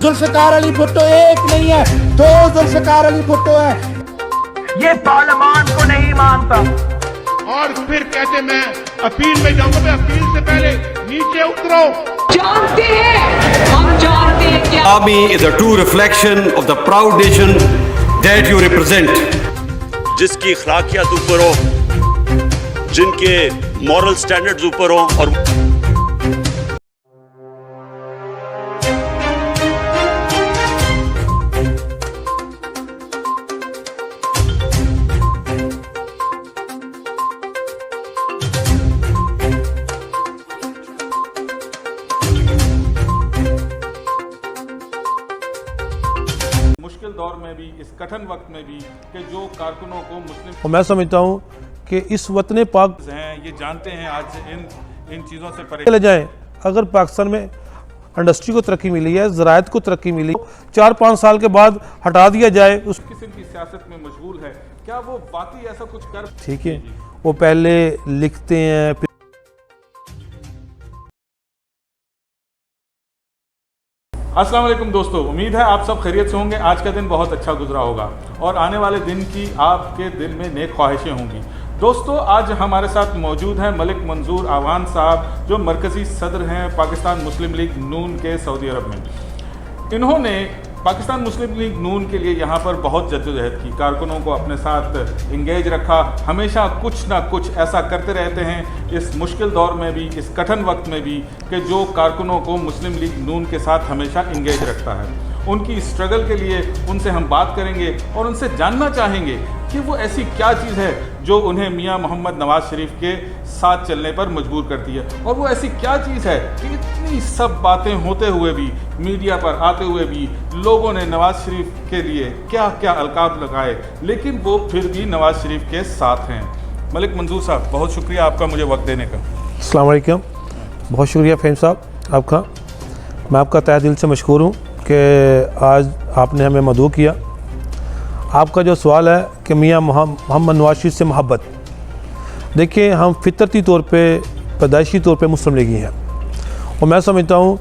जुल्फिकार अली भुट्टो एक नहीं है, दो जुल्फिकार अली भुट्टो है। ये पार्लियामान को नहीं मानता। और फिर कहते मैं अपील में जाऊंगा, मैं अपील से पहले नीचे उतरो। जानते हैं, हम जानते हैं क्या Army is a true reflection of the proud nation that you represent. जिसकी अखलाकियात ऊपर हो, जिनके मॉरल स्टैंडर्ड्स ऊपर हो और मुश्किल दौर में भी, इस कठिन वक्त में भी, कि जो कारकुनों को मुस्लिम और मैं समझता हूँ कि इस वतन पाक हैं, ये जानते हैं आज इन चीज़ों से चले परेशान। जाएं। अगर पाकिस्तान में इंडस्ट्री को तरक्की मिली है, ज़राअत को तरक्की मिली, 4-5 साल के बाद हटा दिया जाए उस किस्म की सियासत में मशगूल है, क्या वो वाकई ऐसा कुछ कर? ठीक है, वो पहले लिखते हैं फिर अस्सलाम वालेकुम दोस्तों, उम्मीद है आप सब खैरियत से होंगे। आज का दिन बहुत अच्छा गुजरा होगा और आने वाले दिन की आपके दिल में नेक ख्वाहिशें होंगी। दोस्तों, आज हमारे साथ मौजूद हैं मलिक मंजूर आवान साहब, जो मरकज़ी सदर हैं पाकिस्तान मुस्लिम लीग नून के सऊदी अरब में। इन्होंने पाकिस्तान मुस्लिम लीग नून के लिए यहाँ पर बहुत जद्दोजहद की, कारकुनों को अपने साथ इंगेज रखा, हमेशा कुछ ना कुछ ऐसा करते रहते हैं इस मुश्किल दौर में भी, इस कठिन वक्त में भी, कि जो कारकुनों को मुस्लिम लीग नून के साथ हमेशा इंगेज रखता है। उनकी स्ट्रगल के लिए उनसे हम बात करेंगे और उनसे जानना चाहेंगे कि वो ऐसी क्या चीज़ है जो उन्हें मियां मोहम्मद नवाज़ शरीफ के साथ चलने पर मजबूर करती है, और वो ऐसी क्या चीज़ है कि इतनी सब बातें होते हुए भी, मीडिया पर आते हुए भी, लोगों ने नवाज़ शरीफ के लिए क्या क्या अलकाब लगाए, लेकिन वो फिर भी नवाज़ शरीफ के साथ हैं। मलिक मंजूर साहब, बहुत शुक्रिया आपका मुझे वक्त देने का। अस्सलाम वालेकुम, बहुत शुक्रिया फ़हीम साहब आपका। मैं आपका तहे दिल से मशकूर हूँ कि आज आपने हमें मदऊ किया। आपका जो सवाल है कि मियां मोहम्मद नवाज शरीफ से मोहब्बत, देखिए हम फितरती तौर पे, पैदाइशी तौर पे मुस्लिम लीगी हैं, और मैं समझता हूँ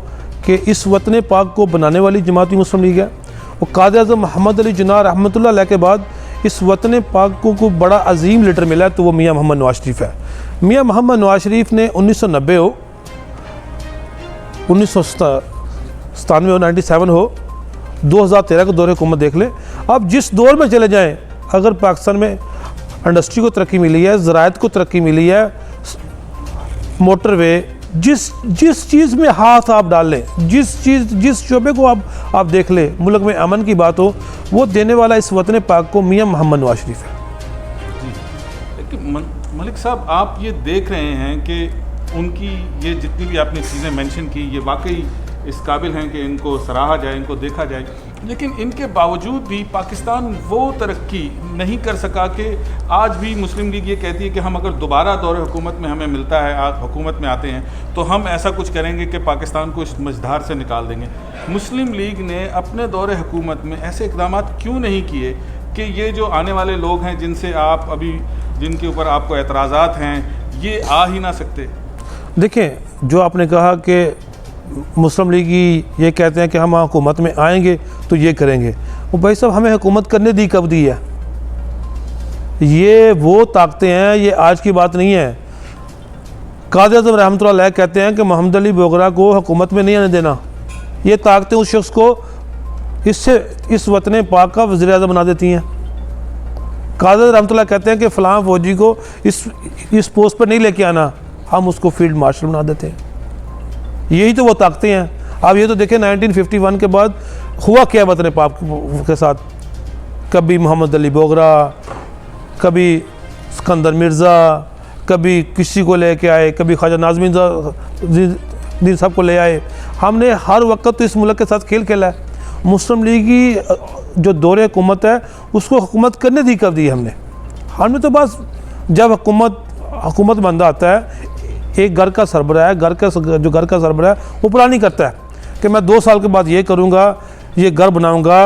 कि इस वतन पाक को बनाने वाली जमाती मुस्लिम लीग है। और कायद आज़म मोहम्मद अली जिन्ना रहमतुल्लाह अलैह के बाद इस वतन पाक को बड़ा अजीम लीडर मिला है, तो वो मियां मोहम्मद नवाज शरीफ है। मियां मोहम्मद नवाज शरीफ ने 1990 हो, 1997 हो, 97 हो, 2013 का दौर हुकूमत देख ले। अब जिस दौर में चले जाएं, अगर पाकिस्तान में इंडस्ट्री को तरक्की मिली है, ज़राअत को तरक्की मिली है, मोटरवे, जिस चीज़ में हाथ आप डाल लें, जिस शोबे को आप देख लें, मुल्क में अमन की बात हो, वो देने वाला इस वतन पाक को मियां मोहम्मद नवाज शरीफ है। लेकिन मलिक साहब, आप ये देख रहे हैं कि उनकी ये जितनी भी आपने चीज़ें मेंशन की, ये वाकई इस काबिल हैं कि इनको सराहा जाए, इनको देखा जाए, लेकिन इनके बावजूद भी पाकिस्तान वो तरक्की नहीं कर सका कि आज भी मुस्लिम लीग ये कहती है कि हम अगर दोबारा दौर हुकूमत में हमें मिलता है, हुकूमत में आते हैं, तो हम ऐसा कुछ करेंगे कि पाकिस्तान को इस मझधार से निकाल देंगे। मुस्लिम लीग ने अपने दौर हुकूमत में ऐसे इक़दाम क्यों नहीं किए कि ये जो आने वाले लोग हैं, जिनसे आप अभी, जिनके ऊपर आपको एतराज़ात हैं, ये आ ही ना सकते? देखें, जो आपने कहा कि मुस्लिम लीगी ये कहते हैं कि हम हुकूमत में आएंगे तो ये करेंगे, वो भाई साहब हमें हुकूमत करने दी कब दी है? ये वो ताकतें हैं, ये आज की बात नहीं है। कायद आज़म रहमतुल्लाह अलैह कहते हैं कि मोहम्मद अली बोगरा को हुकूमत में नहीं आने देना। ये ताकतें उस शख्स को इस वतन पाक का वज़ीर आज़म बना देती हैं। कायद आज़म रहमतुल्लाह कहते हैं कि फ़लाँ फ़ौजी को इस पोस्ट पर नहीं लेके आना, हम उसको फील्ड मार्शल बना देते हैं। यही तो वो ताकतें हैं। आप ये तो देखें 1951 के बाद हुआ क्या वतन पाक के साथ। कभी मोहम्मद अली बोगरा, कभी सिकंदर मिर्ज़ा, कभी किसी को लेके आए, कभी ख्वाजा नाज़मुद्दीन साहब को ले आए। हमने हर वक्त तो इस मुल्क के साथ खेल खेला है। मुस्लिम लीग की जो दौर हुकूमत है, उसको हुकूमत करने दी कब दी हमने तो बस जब हुकूमत बंदा आता है, एक घर का सरबराह है, जो घर का सरबराह है वो प्लानिंग करता है कि मैं 2 साल के बाद ये करूँगा, ये घर बनाऊँगा,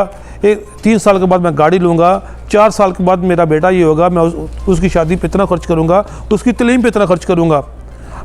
3 साल के बाद मैं गाड़ी लूँगा, 4 साल के बाद मेरा बेटा ये होगा, मैं उसकी शादी पे इतना खर्च करूँगा, उसकी तालीम पे इतना खर्च करूँगा।